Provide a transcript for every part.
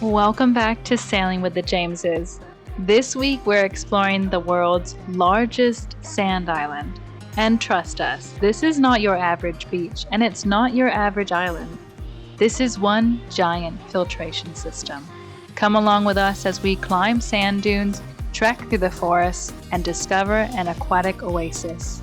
Welcome back to Sailing with the Jameses. This week we're exploring the world's largest sand island. And trust us, this is not your average beach, and it's not your average island. This is one giant filtration system. Come along with us as we climb sand dunes, trek through the forests, and discover an aquatic oasis.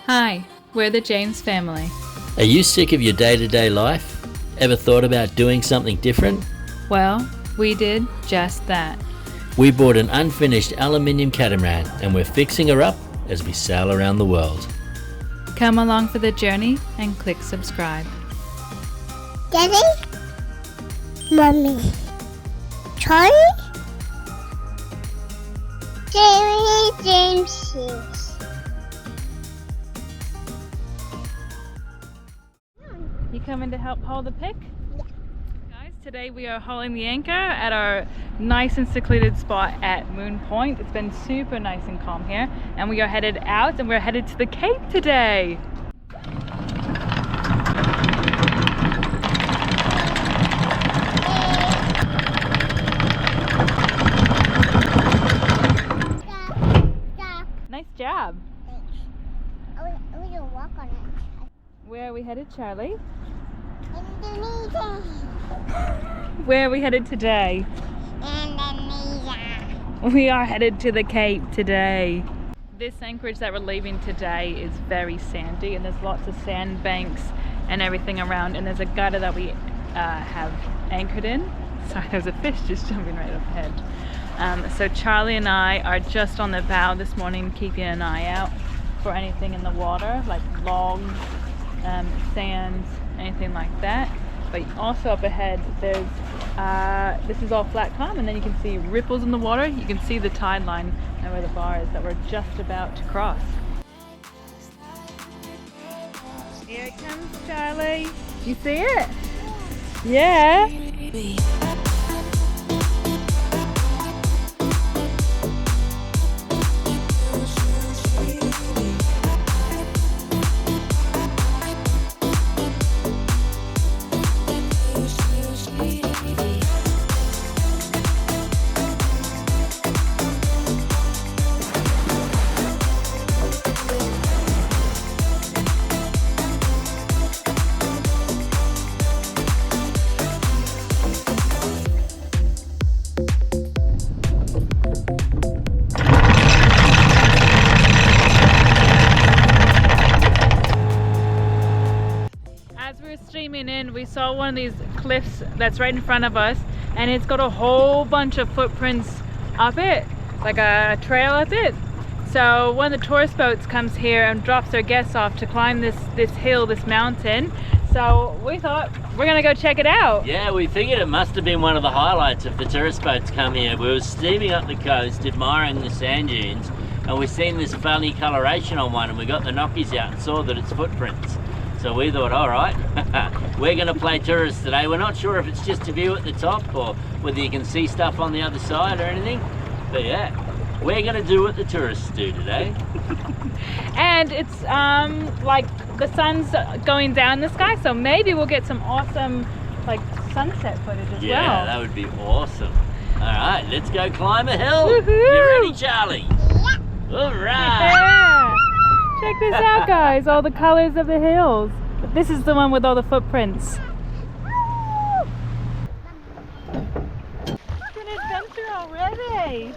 Hi, we're the James family. Are you sick of your day-to-day life? Ever thought about doing something different? Well, we did just that. We bought an unfinished aluminium catamaran and we're fixing her up as we sail around the world. Come along for the journey and click subscribe. Daddy? Mommy? Charlie? James. You coming to help hold the pick? Yeah. Guys, today we are hauling the anchor at our nice and secluded spot at Moon Point. It's been super nice and calm here, and we are headed out and we're headed to the Cape today. Nice job. Thanks. We can walk on it. Where are we headed, Charlie? Indonesia. Where are we headed today? Indonesia. We are headed to the Cape today. This anchorage that we're leaving today is very sandy, and there's lots of sand banks and everything around, and there's a gutter that we have anchored in. Sorry, there's a fish just jumping right up ahead. So Charlie and I are just on the bow this morning, keeping an eye out for anything in the water, like logs, sands, anything like that. But also up ahead there's this is all flat calm, and then you can see ripples in the water. You can see the tide line and where the bar is that we're just about to cross. Here it comes, Charlie. You see it? Yeah. Streaming in, we saw one of these cliffs that's right in front of us, and it's got a whole bunch of footprints up it, like a trail up it. So one of the tourist boats comes here and drops their guests off to climb this hill, this mountain. So we thought we're gonna go check it out. Yeah, we figured it must have been one of the highlights if the tourist boats come here. We were steaming up the coast, admiring the sand dunes, and we seen this funny coloration on one, and we got the knockies out and saw that it's footprints. So we thought, all right, we're going to play tourists today. We're not sure if it's just a view at the top or whether you can see stuff on the other side or anything. But yeah, we're going to do what the tourists do today. And it's like the sun's going down the sky, so maybe we'll get some awesome like sunset footage as well. Yeah, that would be awesome. All right, let's go climb a hill. Woohoo! You ready, Charlie? Yeah. All right. Yeah. Check this out, guys, all the colors of the hills. This is the one with all the footprints. It's an adventure already.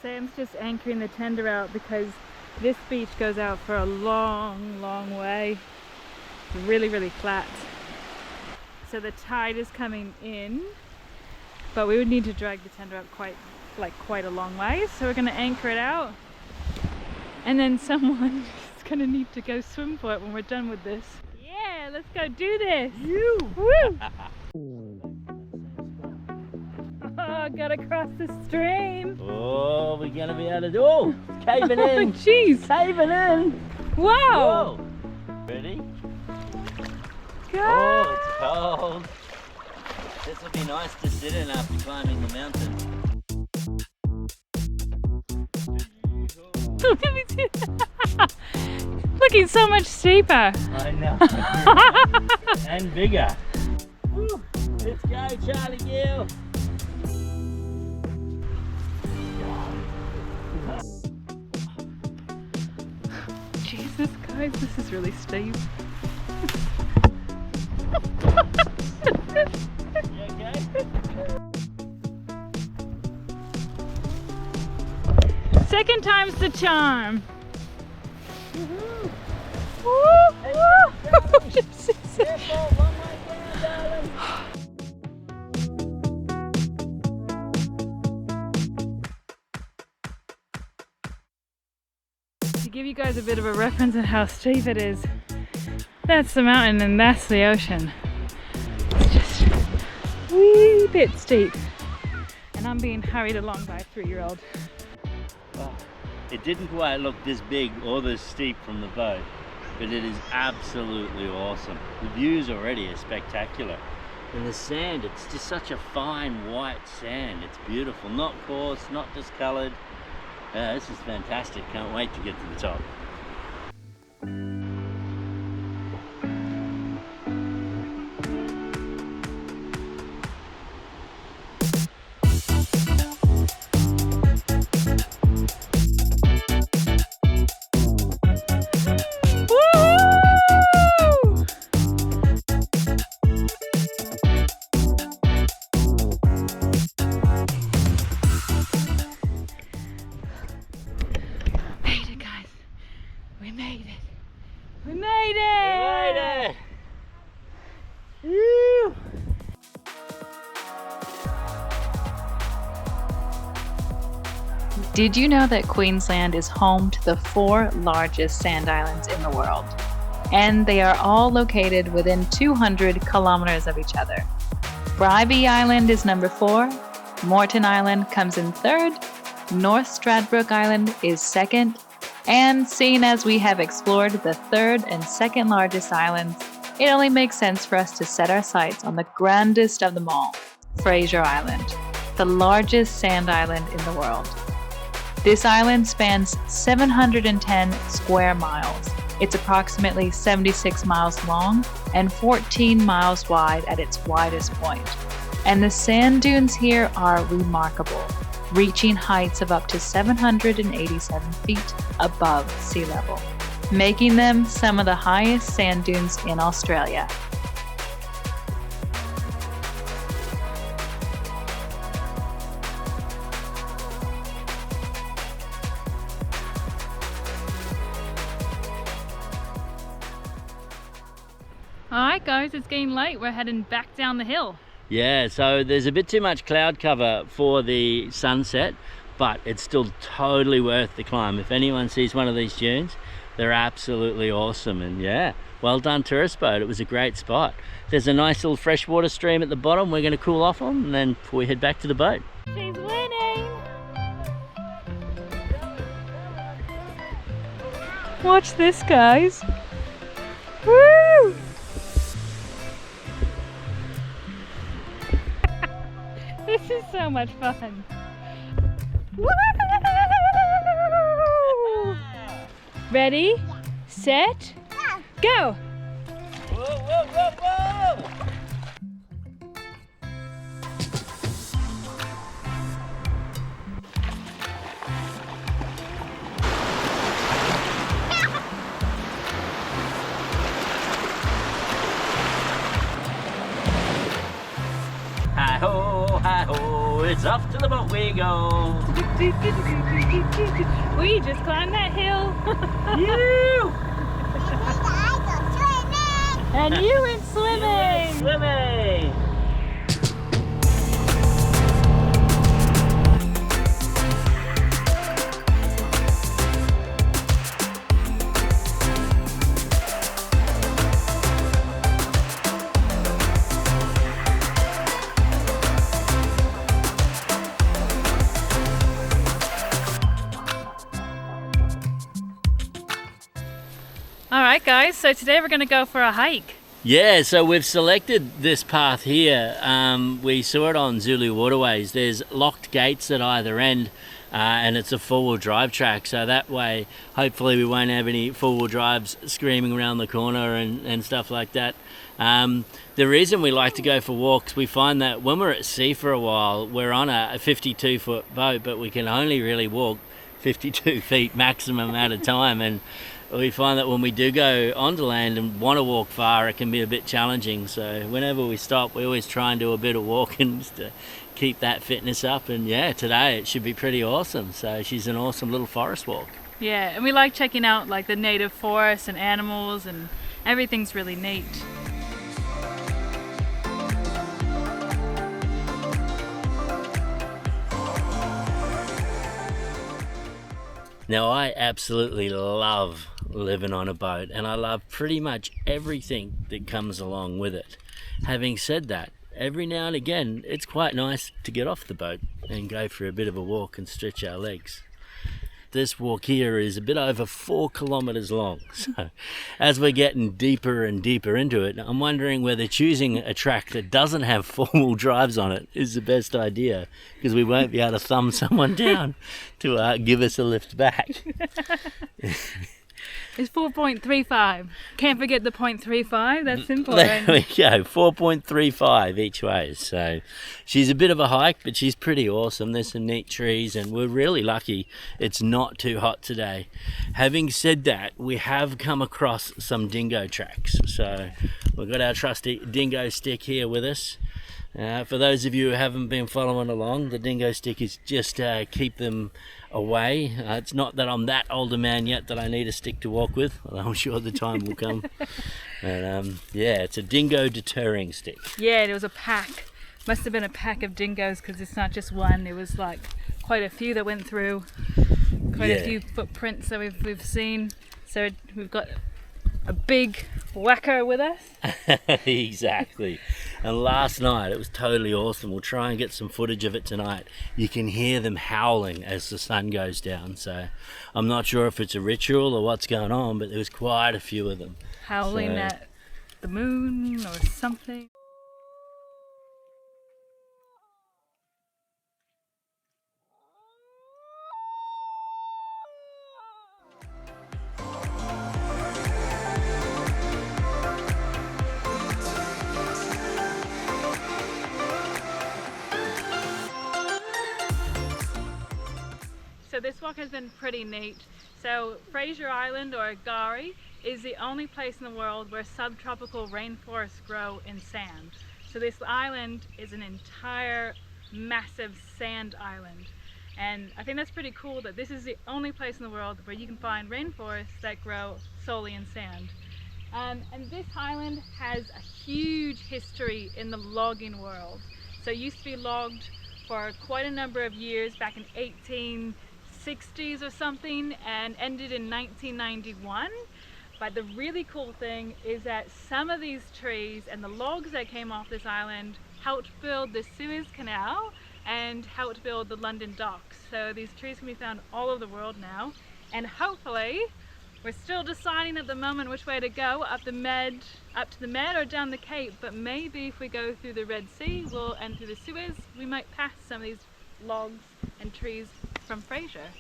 Sam's just anchoring the tender out because this beach goes out for a long, long way. It's really, really flat. So the tide is coming in, but we would need to drag the tender out quite a long way, so we're going to anchor it out, and then someone is going to need to go swim for it when we're done with this. Yeah, let's go do this. Woo! Oh, gotta cross the stream. Oh, we're going to be able to do it. Oh, it's caving in. Jeez. Caving in. Wow. Whoa. Ready? Go. Oh, it's cold. This will be nice to sit in after climbing the mountain. Let me see. Looking so much steeper. I know. And bigger. Woo. Let's go, Charlie Gill. Jesus, guys, this is really steep. You okay? Second time's the charm. Woohoo. Woo! Careful, one way down, darling. To give you guys a bit of a reference on how steep it is, that's the mountain and that's the ocean. It's just a wee bit steep. And I'm being hurried along by a 3-year-old. Oh, it didn't quite look this big or this steep from the boat, but it is absolutely awesome. The views already are spectacular. And the sand, it's just such a fine white sand. It's beautiful, not coarse, not discolored. This is fantastic. Can't wait to get to the top. We made it! We made We it! made it! Woo! Did you know that Queensland is home to the 4 largest sand islands in the world? And they are all located within 200 kilometers of each other. Bribie Island is number 4, Moreton Island comes in 3rd, North Stradbroke Island is 2nd, and seeing as we have explored the 3rd and 2nd largest islands, it only makes sense for us to set our sights on the grandest of them all, Frasier Island, the largest sand island in the world. This island spans 710 square miles. It's approximately 76 miles long and 14 miles wide at its widest point. And the sand dunes here are remarkable, reaching heights of up to 787 feet above sea level, making them some of the highest sand dunes in Australia. Alright guys, it's getting late. We're heading back down the hill. Yeah, so there's a bit too much cloud cover for the sunset, but it's still totally worth the climb. If anyone sees one of these dunes, they're absolutely awesome. And yeah, well done tourist boat. It was a great spot. There's a nice little freshwater stream at the bottom we're going to cool off on, and then before we head back to the boat. She's winning! Watch this, guys. Woo! This is so much fun. Woo! Ready, set, go! Whoa, whoa, whoa, whoa! Hi-ho, hi-ho, it's off to the boat we go. We just climbed that hill. You! And you went swimming. Swimming! Alright guys, so today we're going to go for a hike. Yeah, so we've selected this path here. We saw it on Zulu Waterways. There's locked gates at either end. and it's a four-wheel drive track, so that way hopefully we won't have any four-wheel drives screaming around the corner and stuff like that. The reason we like to go for walks, we find that when we're at sea for a while, we're on a 52-foot boat, but we can only really walk 52 feet maximum at a time, and we find that when we do go onto land and want to walk far, it can be a bit challenging. So whenever we stop, we always try and do a bit of walking just to keep that fitness up. And yeah, today it should be pretty awesome. So she's an awesome little forest walk. Yeah, and we like checking out like the native forests and animals, and everything's really neat. Now, I absolutely love living on a boat, and I love pretty much everything that comes along with it. Having said that, every now and again, it's quite nice to get off the boat and go for a bit of a walk and stretch our legs. This walk here is a bit over 4 kilometers long. So as we're getting deeper and deeper into it, I'm wondering whether choosing a track that doesn't have four-wheel drives on it is the best idea, because we won't be able to thumb someone down to give us a lift back. It's 4.35. Can't forget the 0.35. That's important. There we go, 4.35 each way. So she's a bit of a hike, but she's pretty awesome. There's some neat trees, and we're really lucky it's not too hot today. Having said that, we have come across some dingo tracks. So we've got our trusty dingo stick here with us. For those of you who haven't been following along, the dingo stick is just to keep them away. It's not that I'm that older man yet that I need a stick to walk with, although I'm sure the time will come. But yeah, it's a dingo deterring stick. Yeah, there was a pack. Must have been a pack of dingoes, because it's not just one. It was like quite a few that went through. Quite a few footprints that we've seen. So we've got a big whacker with us. Exactly. And last night it was totally awesome. We'll try and get some footage of it tonight. You can hear them howling as the sun goes down. So I'm not sure if it's a ritual or what's going on, but there was quite a few of them. Howling at the moon or something. So this walk has been pretty neat. So Frasier Island, or Gari, is the only place in the world where subtropical rainforests grow in sand. So this island is an entire massive sand island. And I think that's pretty cool that this is the only place in the world where you can find rainforests that grow solely in sand. And this island has a huge history in the logging world. So it used to be logged for quite a number of years, back in 1860s or something, and ended in 1991. But the really cool thing is that some of these trees and the logs that came off this island helped build the Suez Canal and helped build the London docks. So these trees can be found all over the world now, and hopefully we're still deciding at the moment which way to go, up to the Med or down the Cape. But maybe if we go through the Red Sea and through the Suez, we might pass some of these logs and trees from Frasier.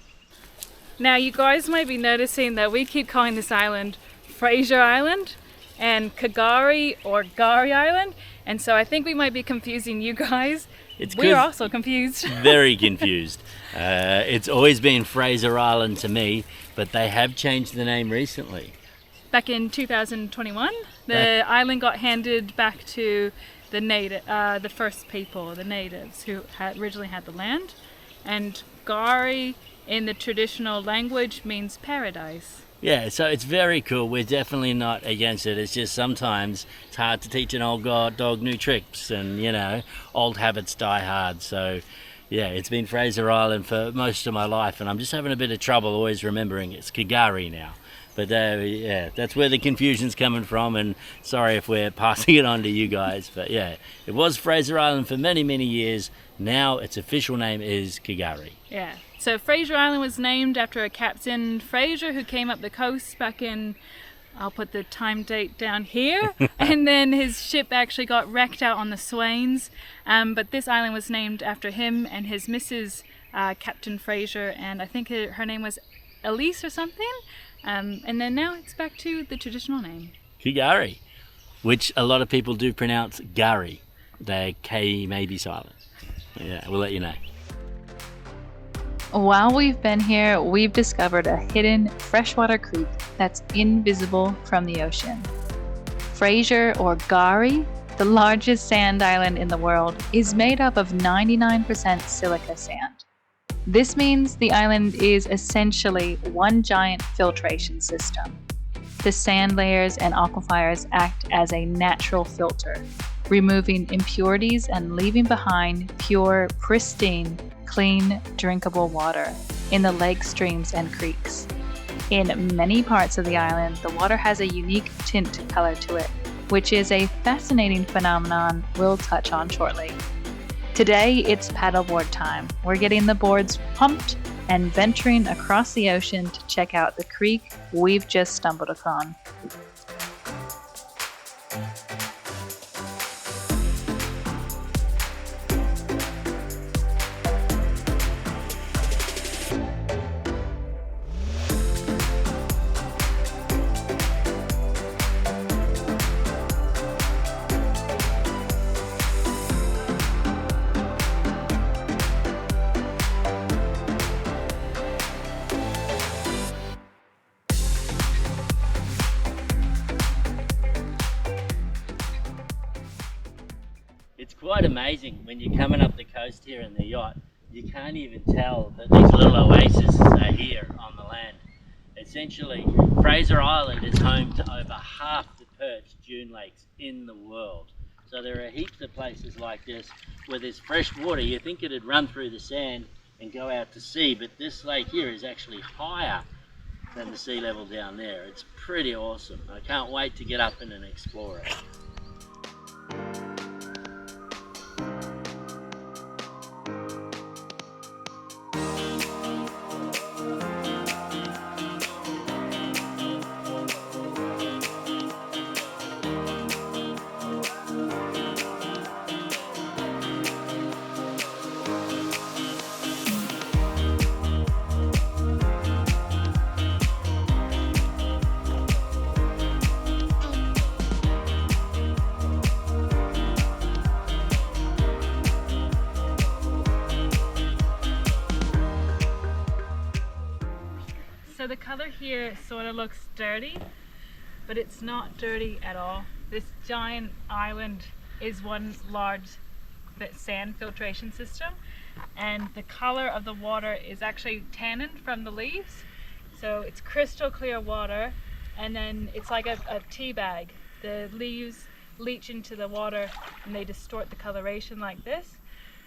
Now you guys might be noticing that we keep calling this island Frasier Island and Kari or Gari Island, and so I think we might be confusing you guys. We're also confused. Very confused. It's always been Fraser Island to me, but they have changed the name recently. Back in 2021, the island got handed back to the first people, the natives, who originally had the land. And Gari in the traditional language means paradise. Yeah, so it's very cool. We're definitely not against it. It's just sometimes it's hard to teach an old dog new tricks, and you know, old habits die hard. So yeah, it's been Fraser Island for most of my life, and I'm just having a bit of trouble always remembering it's Kari now. But yeah, that's where the confusion's coming from, and sorry if we're passing it on to you guys. But yeah, it was Fraser Island for many, many years. Now its official name is Kari. Yeah, so Frasier Island was named after a Captain Frasier who came up the coast back in, I'll put the time date down here, and then his ship actually got wrecked out on the Swains. But this island was named after him and his missus, Captain Frasier, and I think her name was Elise or something. And then now it's back to the traditional name. Kari, which a lot of people do pronounce Gari. The K may be silent. Yeah, we'll let you know. While we've been here, we've discovered a hidden freshwater creek that's invisible from the ocean. Frasier, or Gari, the largest sand island in the world, is made up of 99% silica sand. This means the island is essentially one giant filtration system. The sand layers and aquifers act as a natural filter, removing impurities and leaving behind pure, pristine, clean, drinkable water in the lakes, streams, and creeks. In many parts of the island, the water has a unique tint color to it, which is a fascinating phenomenon we'll touch on shortly. Today, it's paddleboard time. We're getting the boards pumped and venturing across the ocean to check out the creek we've just stumbled upon. It's quite amazing when you're coming up the coast here in the yacht. You can't even tell that these little oases are here on the land. Essentially, Fraser Island is home to over half the perched dune lakes in the world. So there are heaps of places like this where there's fresh water. You think it'd run through the sand and go out to sea, but this lake here is actually higher than the sea level down there. It's pretty awesome. I can't wait to get up in and explore it. So the color here sort of looks dirty, but it's not dirty at all. This giant island is one large sand filtration system, and the color of the water is actually tannin from the leaves. So it's crystal clear water, and then it's like a tea bag. The leaves leach into the water and they distort the coloration like this.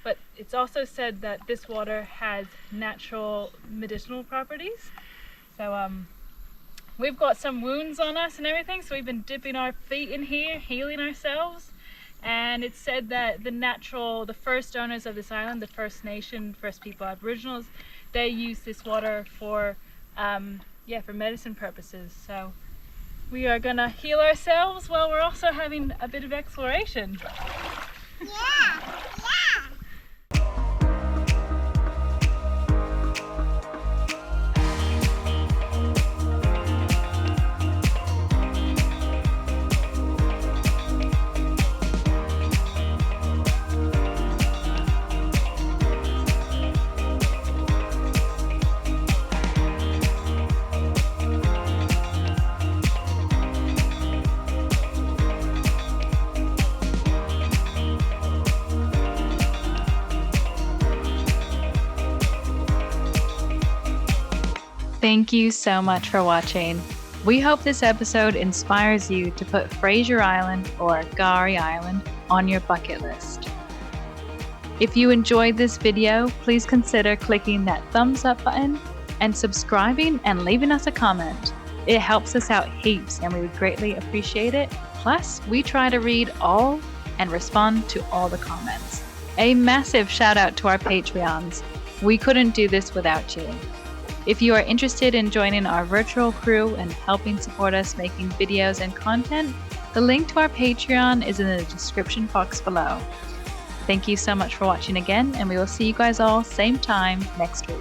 But it's also said that this water has natural medicinal properties. So we've got some wounds on us and everything, so we've been dipping our feet in here, healing ourselves. And it's said that the first owners of this island, the First Nation, First People, Aboriginals, they use this water for medicine purposes. So we are gonna heal ourselves while we're also having a bit of exploration. Yeah. Thank you so much for watching. We hope this episode inspires you to put Frasier Island or Gari Island on your bucket list. If you enjoyed this video, please consider clicking that thumbs up button and subscribing and leaving us a comment. It helps us out heaps and we would greatly appreciate it. Plus, we try to read all and respond to all the comments. A massive shout out to our Patreons. We couldn't do this without you. If you are interested in joining our virtual crew and helping support us making videos and content, the link to our Patreon is in the description box below. Thank you so much for watching again, and we will see you guys all same time next week.